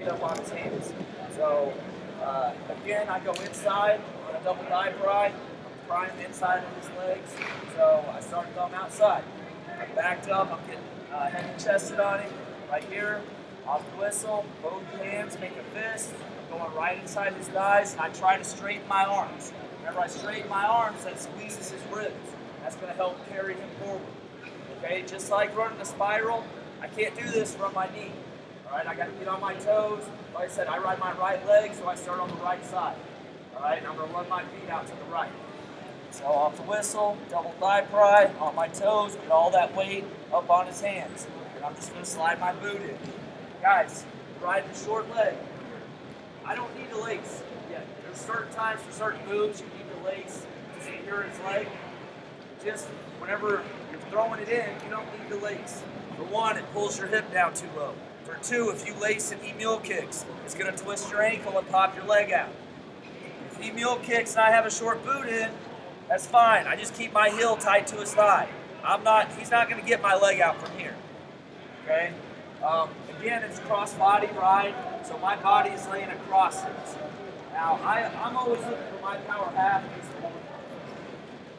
up on his hands. So again, I go inside on a double dive pry. I'm prying the inside of his legs. So I started going outside. I backed up. I'm getting heavy chested on him right here. Off the whistle, both hands make a fist. I'm going right inside his thighs, and I try to straighten my arms. Whenever I straighten my arms, that squeezes his ribs. That's going to help carry him forward. Okay, just like running a spiral, I can't do this from my knee. All right, I got to get on my toes. Like I said, I ride my right leg, so I start on the right side. All right, and I'm going to run my feet out to the right. So off the whistle, double thigh pry, on my toes, get all that weight up on his hands. And I'm just going to slide my boot in. Guys, riding a short leg, I don't need a lace yet. There's certain times for certain moves you need the lace to secure his leg. Just whenever you're throwing it in, you don't need the lace. For one, it pulls your hip down too low. For two, if you lace and he mule kicks, it's going to twist your ankle and pop your leg out. If he mule kicks and I have a short boot in, that's fine. I just keep my heel tight to his thigh. He's not going to get my leg out from here. Okay? Again, it's cross body ride, so my body is laying across it. Now, I'm always looking for my power half.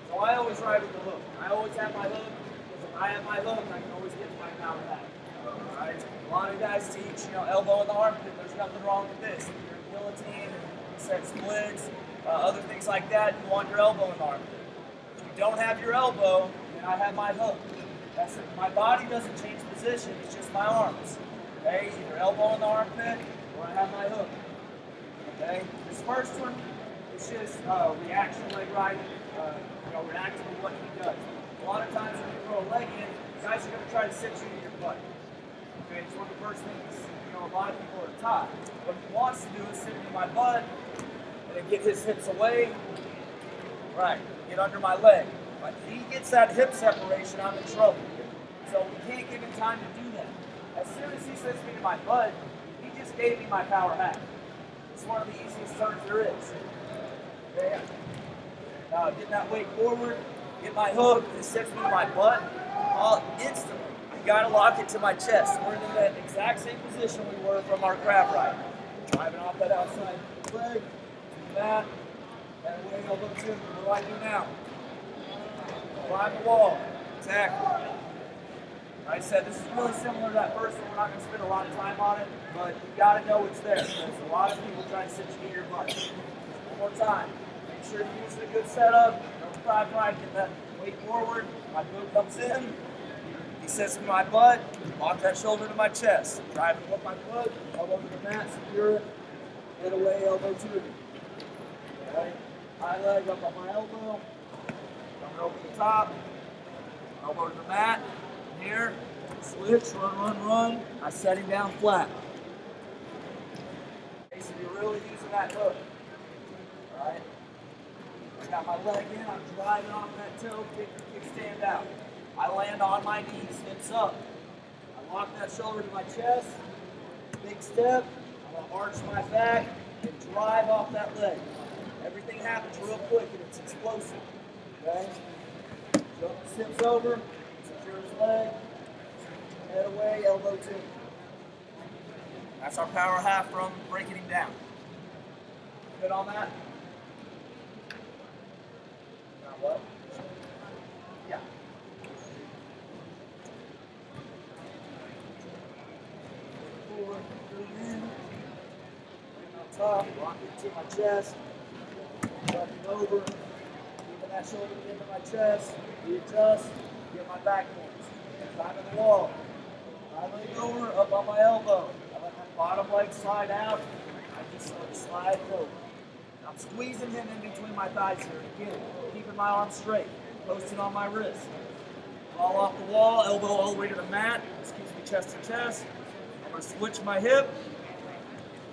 So I always ride with the hook. I always have my hook, because if I have my hook, I can always get to my power half. All right? A lot of guys teach, elbow in the armpit. There's nothing wrong with this. If you're in guillotine, set splits, other things like that, you want your elbow in the armpit. If you don't have your elbow, then I have my hook. That's it. My body doesn't change position, it's just my arms. Okay, either elbow in the armpit or I have my hook. Okay, this first one is just reaction leg riding, reacting to what he does. A lot of times when you throw a leg in, guys are going to try to sit you to your butt. Okay, it's one of the first things a lot of people are taught. What he wants to do is sit in my butt and then get his hips away. Right, get under my leg. But if he gets that hip separation, I'm in trouble. So we can't give him time to do that. As soon as he sits me to my butt, he just gave me my power half. It's one of the easiest turns there is. Okay. Getting that weight forward, get my hook, it sits me to my butt, instantly. I gotta lock it to my chest. We're in that exact same position we were from our crab ride. Driving off that outside leg, to that, and away elbow two. What do I do now? Climb the wall. Exactly. Like I said, this is really similar to that first one. We're not going to spend a lot of time on it, but you got to know it's there. Because a lot of people try to sit you in your butt. One more time. Make sure you're using a good setup. Don't try to get that weight forward. My boot comes in. He sits in my butt. Lock that shoulder to my chest. Driving with my foot. Elbow to the mat. Secure it. Get away. Elbow to it. Okay. High leg up on my elbow. Coming over the top. Elbow to the mat. Here, switch, run. I set him down flat. Okay, so you're really using that hook. Alright? I got my leg in, I'm driving off that toe, kickstand out. I land on my knees, hips up. I lock that shoulder to my chest, big step, I'm gonna arch my back and drive off that leg. Everything happens real quick and it's explosive. Okay? So hips over. His leg, head away, elbow two. That's our power half from breaking him down. Good on that? Now what? Yeah. Forward, in. On top, lock it to my chest. Tucking over. Keeping that shoulder into my chest. Readjust. Get my back points. Side of the wall. Right leg over, up on my elbow. I let my bottom leg slide out. I just slide over. I'm squeezing him in between my thighs here. Again, keeping my arms straight. Posting on my wrist. Fall off the wall, elbow all the way to the mat. This keeps me chest to chest. I'm going to switch my hip.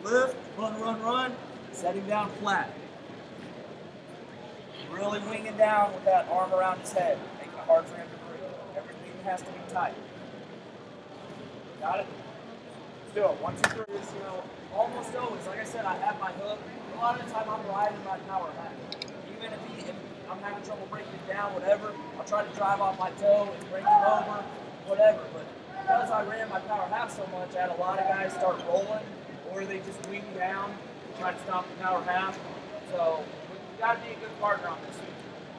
Lift, run. Set him down flat. Really winging down with that arm around his head. Making it hard for him to breathe. Everything has to be tight. Got it? Let's do it. 1, 2, 3. Almost always, like I said, I have my hook. A lot of the time I'm riding my power half. Even if I'm having trouble breaking it down, whatever, I'll try to drive off my toe and break it over, whatever. But because I ran my power half so much, I had a lot of guys start rolling, or they they just wing down and try to stop the power half. So we've got to be a good partner on this one.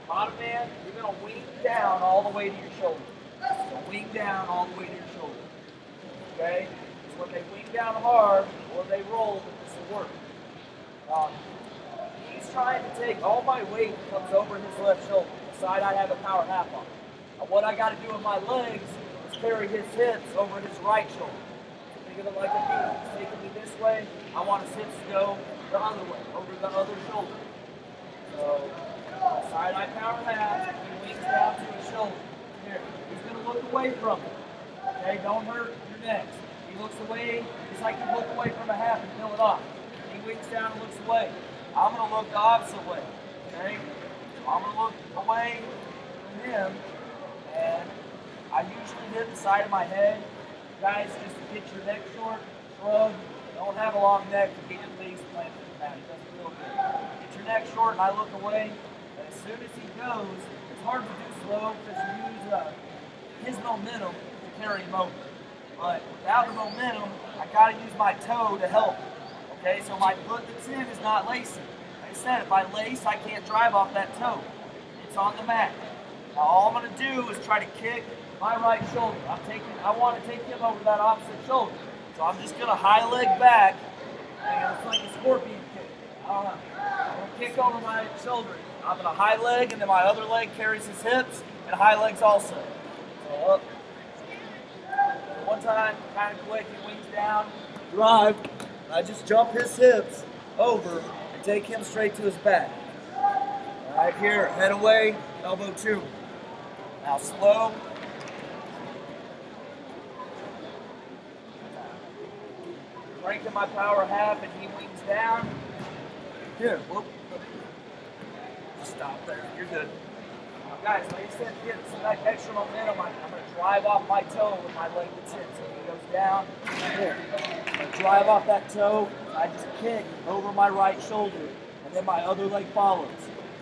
Bottom man, you're going to wing down all the way to your shoulder. So wing down all the way to your shoulder. Okay? So when they wing down hard or they roll, this will work. He's trying to take all my weight comes over his left shoulder, the side I have a power half on. And what I got to do with my legs is carry his hips over his right shoulder. So think of it like a V. He's taking me this way. I want his hips to go the other way, over the other shoulder. So the side I power half, he wings down to his shoulder. Here, he's going to look away from it. Okay, don't hurt your neck. He looks away, it's like you look away from a half and peel it off. He wings down and looks away. I'm going to look the opposite way. Okay? I'm going to look away from him, and I usually hit the side of my head. Guys, just get your neck short, shrug. Don't have a long neck to get your legs planted in the mat. It doesn't feel good. Get your neck short, and I look away. And as soon as he goes, it's hard to do slow because you use his momentum to carry him over. But without the momentum, I got to use my toe to help. Okay, so my foot that's in is not lacing. Like I said, if I lace, I can't drive off that toe. It's on the mat. Now all I'm going to do is try to kick my right shoulder. I want to take him over that opposite shoulder. So I'm just going to high leg back, and it's like a scorpion kick. I'm going to kick over my shoulder. I'm going to high leg, and then my other leg carries his hips, and high legs also. So up. One time, kind of quick, he wings down, drive. I just jump his hips over and take him straight to his back. Right here, head away, elbow two. Now slow. Cranking my power half and he wings down. Here, whoop. Stop there, you're good. Guys, like I said, get some that extra momentum. I'm going to drive off my toe with my leg that's in. So he goes down, here. I'm going to drive off that toe. I just kick over my right shoulder, and then my other leg follows.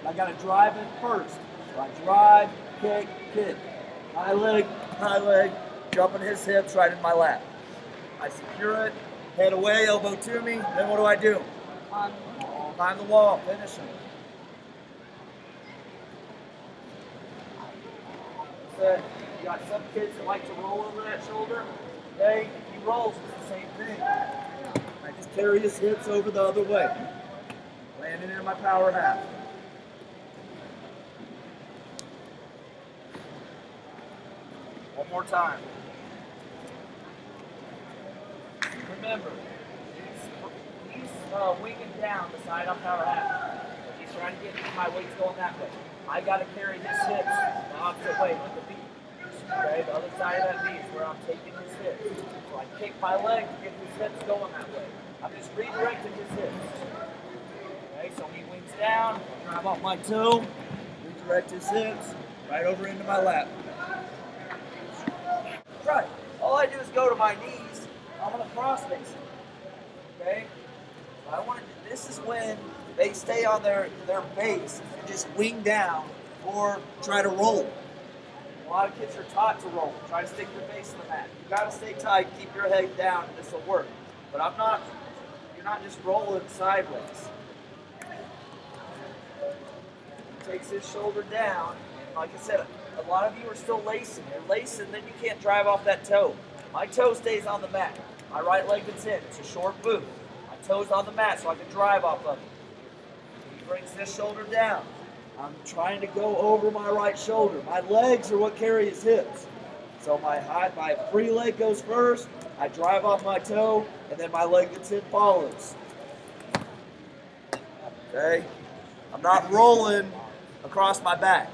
I got to drive it first. So I drive, kick, kick. High leg, jumping his hips right in my lap. I secure it, head away, elbow to me. Then what do? Climb the wall, finish him. You got some kids that like to roll over that shoulder. Okay, he rolls, it's the same thing. I just carry his hips over the other way. Landing in my power half. One more time. Remember, he's winging down the side on power half. He's trying to get my weight's going that way. I got to carry his hips the opposite way, like a V. Okay, the other side of that V is where I'm taking his hips. So I kick my leg to get his hips going that way. I'm just redirecting his hips. Okay, so he wings down, drive off my toe, redirect his hips, right over into my lap. Right, all I do is go to my knees, I'm going to cross face him. Okay, so this is when they stay on their base and just wing down or try to roll. A lot of kids are taught to roll. Try to stick your face in the mat. You got to stay tight, keep your head down, and this will work. But you're not just rolling sideways. He takes his shoulder down, and like I said, a lot of you are still lacing. You're lacing, then you can't drive off that toe. My toe stays on the mat. My right leg gets in. It's a short boot. My toe's on the mat so I can drive off of it. Brings this shoulder down. I'm trying to go over my right shoulder. My legs are what carry his hips. So my free leg goes first, I drive off my toe, and then my leg that's in follows. Okay? I'm not rolling across my back.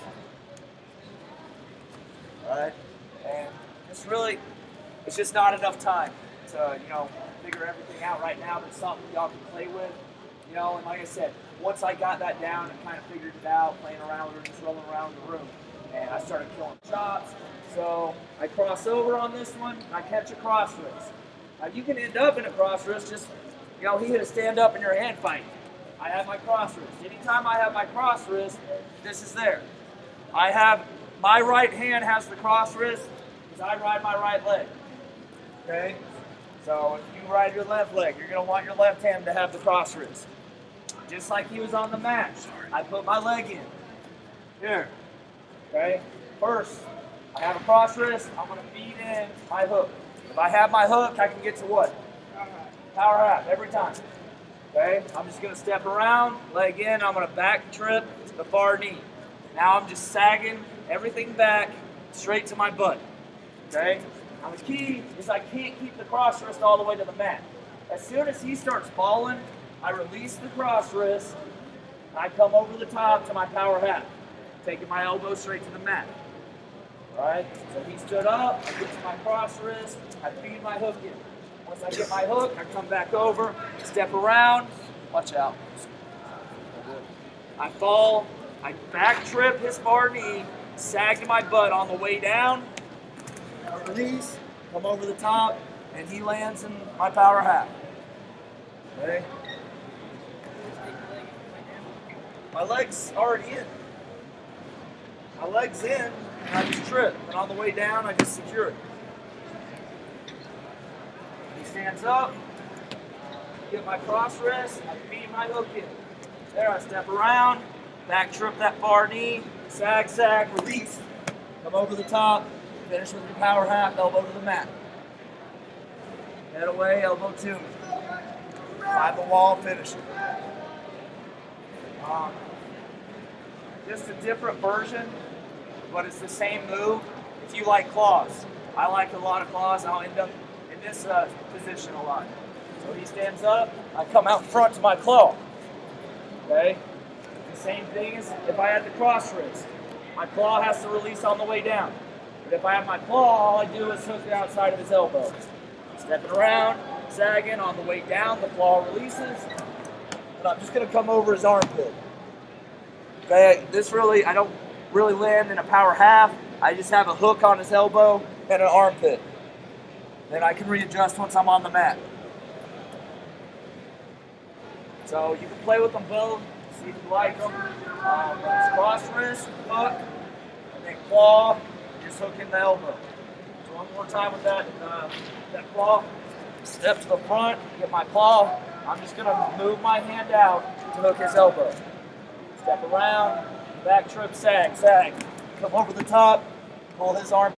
Alright? And it's just not enough time to, figure everything out right now. There's something y'all can play with. And like I said, once I got that down and kind of figured it out, playing around with it, just rolling around the room, and I started killing chops. So I cross over on this one, and I catch a cross wrist. Now you can end up in a cross wrist, just, he hit a stand up in your hand fight. I have my cross wrist. Anytime I have my cross wrist, this is there. My right hand has the cross wrist, because I ride my right leg. Okay? So if you ride your left leg, you're going to want your left hand to have the cross wrist. Just like he was on the mat, I put my leg in. Here. Okay? First, I have a cross wrist. I'm going to feed in my hook. If I have my hook, I can get to what? Power half every time. Okay? I'm just going to step around, leg in. I'm going to back trip to the far knee. Now I'm just sagging everything back straight to my butt. Okay? Now the key is I can't keep the cross wrist all the way to the mat. As soon as he starts falling, I release the cross wrist and I come over the top to my power half, taking my elbow straight to the mat. Alright? So he stood up, I get to my cross wrist, I feed my hook in. Once I get my hook, I come back over, step around, watch out. I fall, I back trip his far knee, sag to my butt on the way down, I release, come over the top, and he lands in my power half. Okay? My leg's already in. My leg's in, and I just trip. And on the way down, I just secure it. He stands up, get my cross wrist, I feed my hook in. There, I step around, back trip that far knee, sag, sag, release. Come over the top, finish with your power half, elbow to the mat. Head away, elbow to me. Find the wall, finish it. Just a different version, but it's the same move. If you like claws, I like a lot of claws. I'll end up in this position a lot. So he stands up, I come out in front to my claw. Okay? The same thing as if I had the cross wrist. My claw has to release on the way down. But if I have my claw, all I do is hook the outside of his elbow. Stepping around, sagging on the way down, the claw releases. And I'm just going to come over his armpit. Okay, I don't really land in a power half. I just have a hook on his elbow and an armpit. Then I can readjust once I'm on the mat. So you can play with them both, see if you like them. Cross wrist, hook, and then claw, just hooking the elbow. So one more time with that claw. Step to the front, get my claw. I'm just going to move my hand out to hook his elbow. Step around, back trip, sag, sag. Come over the top, pull his arm.